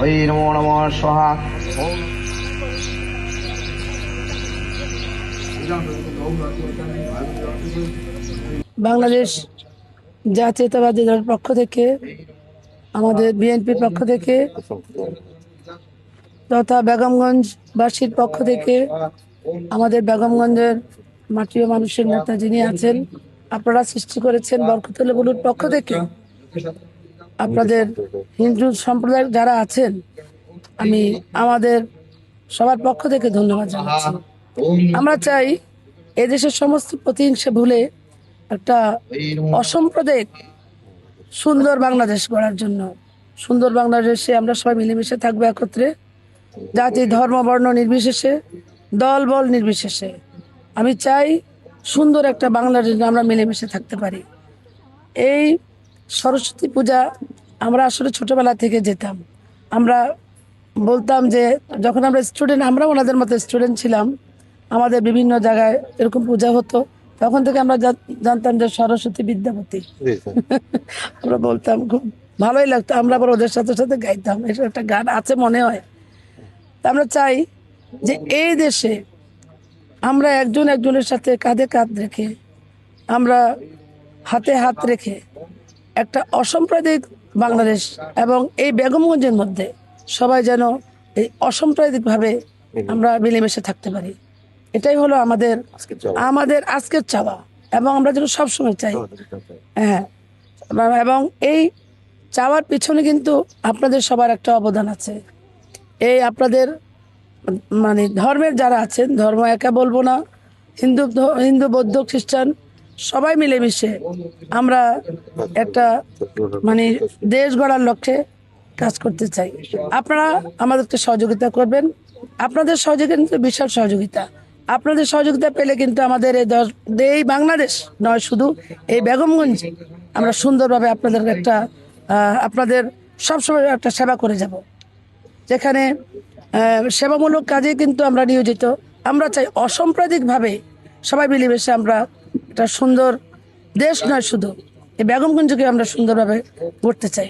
ওই নমো নমঃ স্বাহা। ওম বাংলাদেশ জাতীয়তাবাদী দলের পক্ষ থেকে, আমাদের বিএনপির পক্ষ থেকে তথা বেগমগঞ্জ বাসীর পক্ষ থেকে, আমাদের বেগমগঞ্জের মাটি ও মানুষের নেতা যিনি আছেন, আপনারা সৃষ্টি করেছেন বরকতুল্লাহ বুলুর পক্ষ থেকে, আপনাদের হিন্দু সম্প্রদায় যারা আছেন, আমি আমাদের সবার পক্ষ থেকে ধন্যবাদ জানাচ্ছি। আমরা চাই এদেশের সমস্ত প্রতিহিংসা ভুলে একটা অসাম্প্রদায়িক সুন্দর বাংলাদেশ গড়ার জন্য, সুন্দর বাংলাদেশে আমরা সবাই মিলেমিশে থাকবো একত্রে, জাতি ধর্ম বর্ণ নির্বিশেষে, দল বল নির্বিশেষে। আমি চাই সুন্দর একটা বাংলাদেশ আমরা মিলেমিশে থাকতে পারি। এই সরস্বতী পূজা আমরা আসলে ছোটবেলা থেকে যেতাম, আমরা বলতাম যে যখন আমরা স্টুডেন্ট, আমরা ওনাদের মতো স্টুডেন্ট ছিলাম, আমাদের বিভিন্ন জায়গায় এরকম পূজা হতো, তখন থেকে আমরা জানতাম যে সরস্বতী বিদ্যাপতি। আমরা বলতাম, খুব ভালোই লাগতো, আমরা আবার ওদের সাথে সাথে গাইতাম, এটা একটা গান আছে মনে হয়। আমরা চাই যে এই দেশে আমরা একজন একজনের সাথে কাঁধে কাঁধ রেখে, আমরা হাতে হাত রেখে একটা অসাম্প্রদায়িক বাংলাদেশ, এবং এই বেগমগঞ্জের মধ্যে সবাই যেন এই অসাম্প্রদায়িকভাবে আমরা মিলেমিশে থাকতে পারি। এটাই হলো আমাদের আমাদের আজকের চাওয়া, এবং আমরা যেন সবসময় চাই। হ্যাঁ, এবং এই চাওয়ার পিছনে কিন্তু আপনাদের সবার একটা অবদান আছে। এই আপনাদের মানে ধর্মের যারা আছেন, ধর্ম একা বলবো না, হিন্দু বৌদ্ধ খ্রিস্টান সবাই মিলেমিশে আমরা একটা মানে দেশ গড়ার লক্ষ্যে কাজ করতে চাই। আপনারা আমাদেরকে সহযোগিতা করবেন, আপনাদের সহযোগিতা বিশাল সহযোগিতা। আপনাদের সহযোগিতা পেলে কিন্তু আমাদের এই বাংলাদেশ নয়, শুধু এই বেগমগঞ্জ আমরা সুন্দরভাবে আপনাদের একটা আপনাদের সবসময় একটা সেবা করে যাব, যেখানে সেবামূলক কাজে কিন্তু আমরা নিয়োজিত। আমরা চাই অসাম্প্রদায়িকভাবে সবাই মিলেমিশে আমরা একটা সুন্দর দেশ নয়, শুধু এই বেগমগঞ্জকে আমরা সুন্দরভাবে গড়তে চাই।